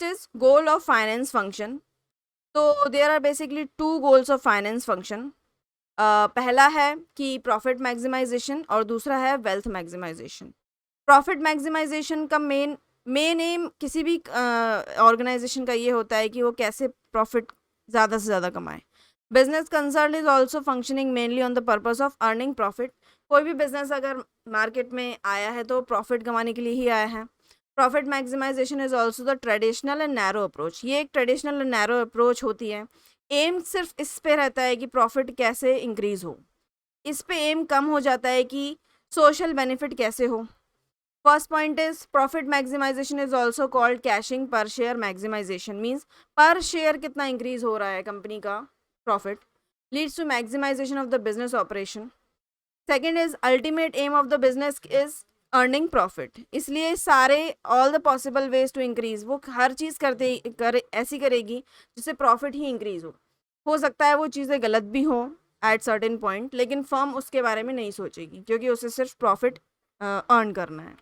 is goal of finance function. तो there are basically two goals of finance function. पहला है कि profit maximisation और दूसरा है वेल्थ मैक्सिमाइजेशन. प्रॉफिट मैक्सिमाइजेशन का मेन एम किसी भी ऑर्गेनाइजेशन का ये होता है कि वो कैसे प्रॉफिट ज़्यादा से ज़्यादा कमाए. Business concern is also functioning mainly on the purpose of earning profit. कोई भी बिजनेस अगर मार्केट में आया है तो प्रॉफिट कमाने के लिए ही आया है. Profit maximization is also the traditional and narrow approach. ये एक ट्रेडिशनल एंड नैरो अप्रोच होती है. एम सिर्फ इस पे रहता है कि प्रॉफिट कैसे इंक्रीज हो. इस पे एम कम हो जाता है कि सोशल बेनिफिट कैसे हो. First point is profit maximization is also called cashing per share maximization. Means per share कितना इंक्रीज हो रहा है कंपनी का profit leads to maximization of the business operation. Second is ultimate aim of the business is earning profit. इसलिए सारे all the possible ways to increase वो हर चीज़ ऐसी करेगी जिससे प्रॉफिट ही इंक्रीज हो सकता है वो चीज़ें गलत भी हों एट सर्टेन पॉइंट, लेकिन फर्म उसके बारे में नहीं सोचेगी क्योंकि उसे सिर्फ प्रॉफिट अर्न करना है.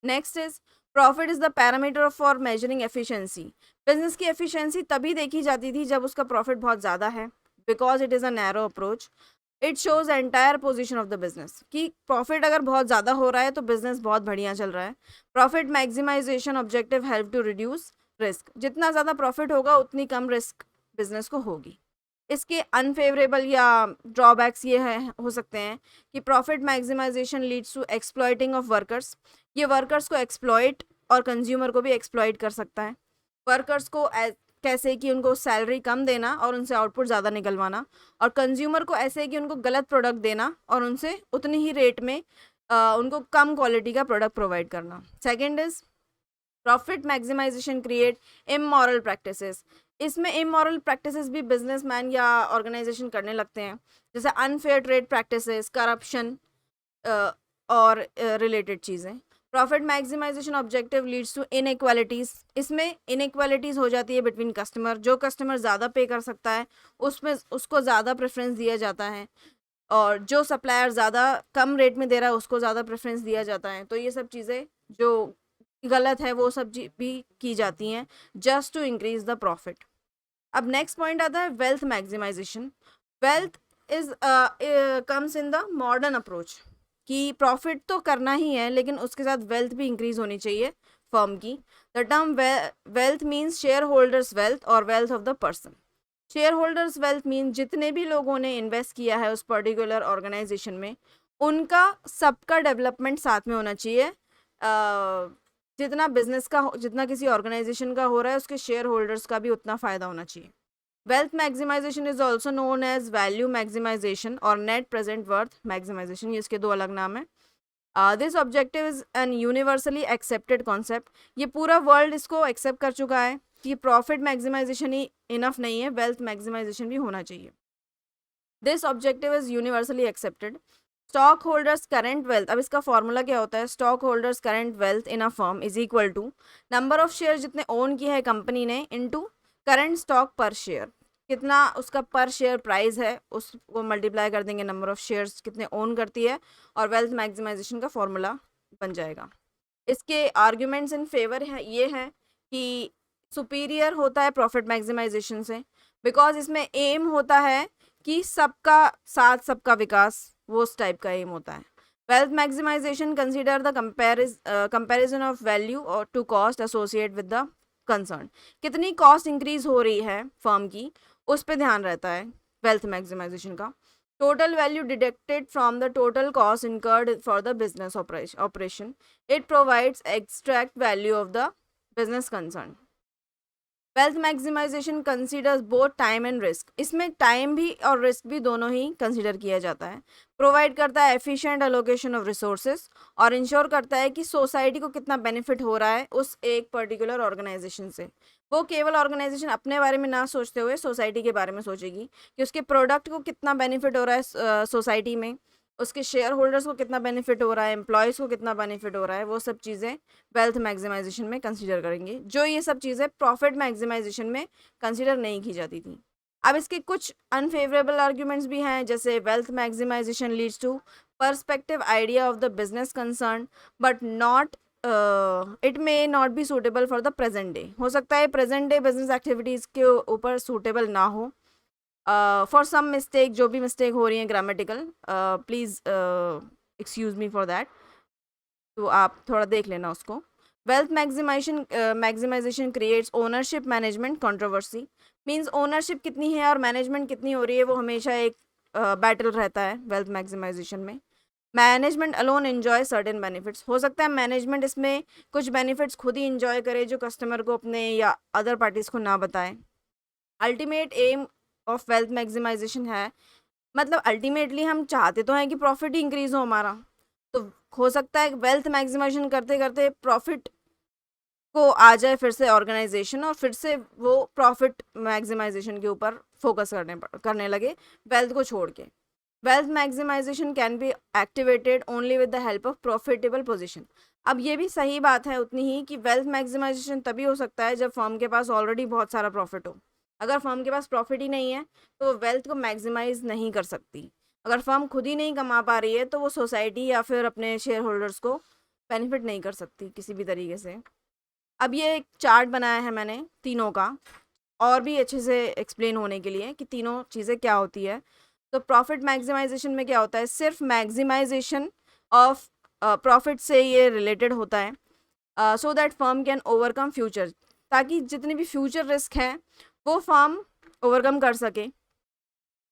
Next is profit is the parameter for measuring efficiency. Business की एफिशिएंसी तभी देखी जाती थी जब उसका प्रॉफिट बहुत ज़्यादा है, because it is a narrow approach. It shows entire position of the business कि प्रॉफिट अगर बहुत ज़्यादा हो रहा है तो बिजनेस बहुत बढ़िया चल रहा है. Profit maximization objective help to reduce risk. जितना ज़्यादा प्रॉफिट होगा उतनी कम रिस्क बिजनेस को होगी. इसके अनफेवरेबल या ड्रॉबैक्स ये है हो सकते हैं कि profit maximization leads to exploiting of workers. ये वर्कर्स को एक्सप्लॉइट और कंज्यूमर को भी एक्सप्लॉइट कर सकता है. वर्कर्स को कैसे कि उनको सैलरी कम देना और उनसे आउटपुट ज़्यादा निकलवाना, और कंज्यूमर को ऐसे कि उनको गलत प्रोडक्ट देना और उनसे उतनी ही रेट में उनको कम क्वालिटी का प्रोडक्ट प्रोवाइड करना. Second is profit maximization create immoral practices. इसमें इमोरल प्रैक्टिसेस भी बिजनेसमैन या ऑर्गेनाइजेशन करने लगते हैं, जैसे अनफेयर ट्रेड प्रैक्टिसेस, करप्शन और रिलेटेड चीज़ें. Profit maximization objective leads to inequalities. इसमें इनइक्वालिटीज़ हो जाती है बिटवीन कस्टमर. जो कस्टमर ज़्यादा पे कर सकता है उसमें उसको ज़्यादा प्रेफरेंस दिया जाता है, और जो सप्लायर ज़्यादा कम रेट में दे रहा है उसको ज़्यादा प्रेफरेंस दिया जाता है. तो ये सब चीज़ें जो गलत है वो सब भी की जाती हैं just to increase the profit. अब नेक्स्ट पॉइंट आता है wealth maximization. Wealth is comes in the modern approach कि प्रॉफिट तो करना ही है लेकिन उसके साथ वेल्थ भी इंक्रीज होनी चाहिए फर्म की. The term wealth means share holders wealth और wealth of the person. Share holders wealth mean जितने भी लोगों ने इन्वेस्ट किया है उस पर्टिकुलर ऑर्गेनाइजेशन में उनका सबका डेवलपमेंट साथ में होना चाहिए. जितना बिजनेस का जितना किसी ऑर्गेनाइजेशन का हो रहा है उसके शेयर होल्डर्स का भी उतना फ़ायदा होना चाहिए. Wealth maximization is also known as value maximization और नेट प्रेजेंट वर्थ मैक्सिमाइजेशन. ये इसके दो अलग नाम है. This objective is an universally accepted concept. ये पूरा वर्ल्ड इसको एक्सेप्ट कर चुका है कि प्रॉफिट मैक्सिमाइजेशन ही इनफ नहीं है, वेल्थ मैक्सिमाइजेशन भी होना चाहिए. This objective is universally accepted. Stock holders current wealth. अब इसका फॉर्मूला क्या होता है? Stock holders current wealth in a firm is equal to number of share जितने ओन किया है कंपनी ने into current stock per share. कितना उसका पर शेयर प्राइस है उसको मल्टीप्लाई कर देंगे नंबर ऑफ शेयर्स कितने ओन करती है, और वेल्थ मैक्सिमाइजेशन का फॉर्मूला बन जाएगा. इसके आर्ग्यूमेंट्स इन फेवर है ये है कि सुपीरियर होता है प्रॉफिट मैक्सिमाइजेशन से, बिकॉज इसमें एम होता है कि सबका साथ सबका विकास, वो उस टाइप का एम होता है. Wealth maximisation consider the comparison of value और to cost associate with the concern. कितनी कॉस्ट इंक्रीज हो रही है फर्म की उस पर ध्यान रहता है वेल्थ मैक्सिमाइजेशन का. Total value deducted from the total cost incurred for the business operation. It provides extract value of the business concern. Wealth maximization considers both time and risk. इसमें टाइम भी और रिस्क भी दोनों ही consider किया जाता है. Provide करता है एफिशिएंट एलोकेशन ऑफ रिसोर्सेज और इंश्योर करता है कि सोसाइटी को कितना बेनिफिट हो रहा है उस एक पर्टिकुलर ऑर्गेनाइजेशन से. वो केवल ऑर्गेनाइजेशन अपने बारे में ना सोचते हुए सोसाइटी के बारे में सोचेगी कि उसके प्रोडक्ट को कितना बेनिफिट हो रहा है सोसाइटी में, उसके शेयर होल्डर्स को कितना बेनिफिट हो रहा है, एम्प्लॉयज़ को कितना बेनिफिट हो रहा है. वो सब चीज़ें वेल्थ मैक्सिमाइजेशन में कंसीडर करेंगे, जो ये सब चीज़ें प्रॉफिट मैक्सिमाइजेशन में कंसीडर नहीं की जाती थी. अब इसके कुछ अनफेवरेबल आर्ग्यूमेंट्स भी हैं, जैसे wealth maximization leads to perspective idea of the business concern but not it may not be suitable for the present day. हो सकता है प्रेजेंट डे बिजनेस एक्टिविटीज़ के ऊपर सूटेबल ना हो। फॉर सम मिस्टेक, जो भी मिस्टेक हो रही हैं grammatical, please excuse me for that, तो आप थोड़ा देख लेना उसको। Wealth maximization creates ownership management controversy. Means ownership कितनी है और मैनेजमेंट कितनी हो रही है, वो हमेशा एक बैटल रहता है वेल्थ मैक्सिमाइजेशन में। Management alone enjoy certain benefits. हो सकता है मैनेजमेंट इसमें कुछ बेनिफिट्स खुद ही इंजॉय करे जो कस्टमर को अपने या अदर पार्टीज को ना बताएं। Ultimate aim of wealth maximization है, मतलब अल्टीमेटली हम चाहते तो हैं कि प्रॉफिट ही इंक्रीज हो हमारा। तो हो सकता है वेल्थ मैक्सिमाइजेशन करते करते प्रॉफिट को आ जाए फिर से ऑर्गेनाइजेशन, और फिर से वो प्रॉफिट मैक्सिमाइजेशन के ऊपर फोकस करने लगे वेल्थ को छोड़ के। Wealth maximization can be activated only with the help of profitable position. अब ये भी सही बात है उतनी ही कि वेल्थ मैक्सिमाइजेशन तभी हो सकता है जब फर्म के पास ऑलरेडी बहुत सारा प्रॉफिट हो। अगर फर्म के पास प्रॉफिट ही नहीं है तो वेल्थ को मैक्सिमाइज नहीं कर सकती। अगर फर्म खुद ही नहीं कमा पा रही है तो वो सोसाइटी या फिर अपने शेयर होल्डर्स को बेनिफिट नहीं कर सकती किसी भी तरीके से। अब ये एक चार्ट बनाया है मैंने तीनों का, और भी अच्छे से एक्सप्लेन होने के लिए कि तीनों चीज़ें क्या होती है। तो प्रॉफिट मैक्सिमाइजेशन में क्या होता है, सिर्फ मैक्सिमाइजेशन ऑफ प्रॉफिट से ये रिलेटेड होता है, so that firm can overcome future, ताकि जितने भी फ्यूचर रिस्क हैं वो फर्म ओवरकम कर सके।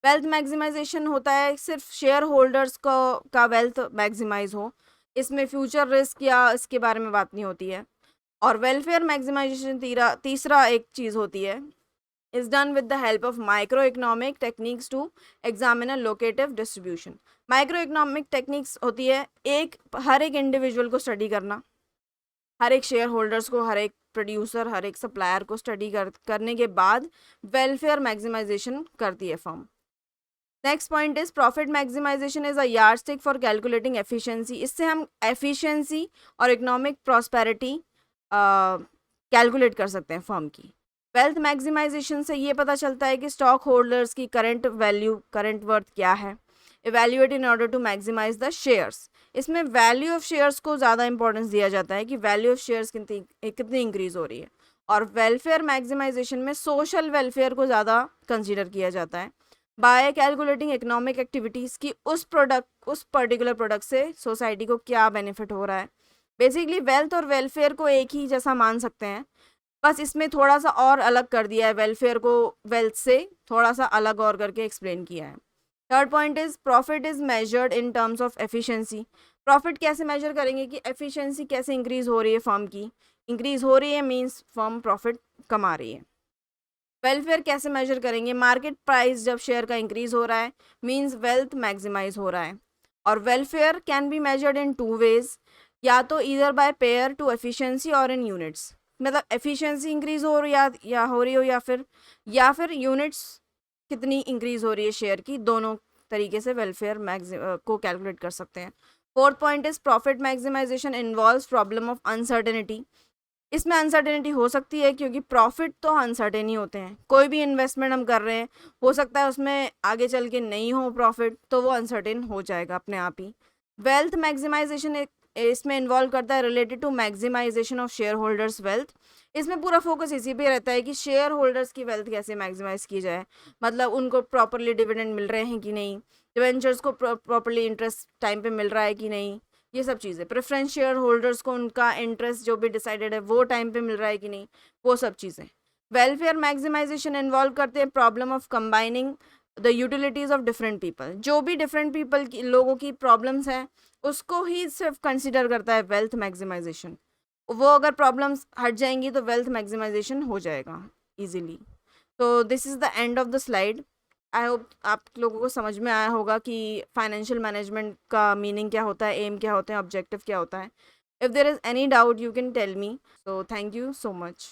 वेल्थ मैक्सिमाइजेशन होता है सिर्फ शेयर होल्डर्स को का वेल्थ मैक्सिमाइज हो, इसमें फ्यूचर रिस्क या इसके बारे में बात नहीं होती है। और वेलफेयर मैक्सिमाइजेशन तीसरा एक चीज़ होती है, is done with the help of microeconomic techniques to examine a locative distribution। Microeconomic techniques होती है हर एक इंडिविजुअल को स्टडी करना, हर एक शेयर होल्डर्स को, हर एक प्रोड्यूसर, हर एक सप्लायर को स्टडी करने के बाद वेलफेयर मैक्सिमाइजेशन करती है firm. Next point is profit maximization is a yardstick for calculating efficiency. इससे हम एफिशिएंसी और इकोनॉमिक प्रॉस्पेरिटी कैलकुलेट कर सकते हैं फर्म की। वेल्थ मैक्सिमाइजेशन से ये पता चलता है कि स्टॉक होल्डर्स की करंट वैल्यू, करंट वर्थ क्या है, evaluate in order to maximize the shares. इसमें वैल्यू ऑफ शेयर्स को ज़्यादा इंपॉर्टेंस दिया जाता है कि वैल्यू ऑफ शेयर्स कितनी इंक्रीज हो रही है। और वेलफेयर मैक्सिमाइजेशन में सोशल वेलफेयर को ज़्यादा कंसीडर किया जाता है बाय कैलकुलेटिंग इकोनॉमिक एक्टिविटीज़ की उस पर्टिकुलर प्रोडक्ट से सोसाइटी को क्या बेनिफिट हो रहा है। बेसिकली वेल्थ और वेलफेयर को एक ही जैसा मान सकते हैं, बस इसमें थोड़ा सा और अलग कर दिया है, वेलफेयर को वेल्थ से थोड़ा सा अलग और करके एक्सप्लेन किया है। Third point is profit is measured in terms of efficiency. Profit कैसे मेजर करेंगे कि एफिशिएंसी कैसे इंक्रीज हो रही है, फर्म की इंक्रीज हो रही है मीन्स फर्म प्रॉफिट कमा रही है। वेलफेयर कैसे मेजर करेंगे, मार्केट प्राइस जब शेयर का इंक्रीज हो रहा है मीन्स वेल्थ मैक्सिमाइज हो रहा है। और welfare can be measured in two ways, या तो either by pair to efficiency और इन यूनिट्स, मतलब एफिशिएंसी इंक्रीज हो रही या हो रही हो, या फिर यूनिट्स कितनी इंक्रीज हो रही है शेयर की, दोनों तरीके से वेलफेयर को कैलकुलेट कर सकते हैं। Fourth point is profit maximization involves problem of uncertainty. इसमें अनसर्टेनिटी हो सकती है क्योंकि प्रॉफिट तो अनसर्टेन ही होते हैं। कोई भी इन्वेस्टमेंट हम कर रहे हैं, हो सकता है उसमें आगे चल के नहीं हो प्रॉफिट, तो वो अनसर्टेन हो जाएगा अपने आप ही। वेल्थ मैक्सिमाइजेशन इसमें इन्वॉल्व करता है related to maximization of share holders wealth. इसमें पूरा फोकस इसी पे रहता है कि शेयर होल्डर्स की वेल्थ कैसे मैक्सिमाइज की जाए, मतलब उनको प्रॉपरली डिविडेंड मिल रहे हैं कि नहीं, डिवेंचर्स को प्रॉपरली इंटरेस्ट टाइम पे मिल रहा है कि नहीं, ये सब चीज़ें, प्रेफरेंस शेयर होल्डर्स को उनका इंटरेस्ट जो भी डिसाइडेड है वो टाइम पे मिल रहा है कि नहीं, वो सब चीज़ें। वेलफेयर मैक्सिमाइजेशन इन्वॉल्व करते हैं problem of combining the utilities of different people. जो भी डिफरेंट पीपल की लोगों की प्रॉब्लम्स हैं उसको ही सिर्फ कंसिडर करता है वेल्थ मैक्सिमाइजेशन। वो अगर प्रॉब्लम्स हट जाएंगी तो वेल्थ मैक्सिमाइजेशन हो जाएगा इजीली। तो this is the end of the slide. I hope आप लोगों को समझ में आया होगा कि फाइनेंशियल मैनेजमेंट का मीनिंग क्या होता है, एम क्या होते हैं, ऑब्जेक्टिव क्या होता है। If there is any doubt you can tell me. So thank you so much.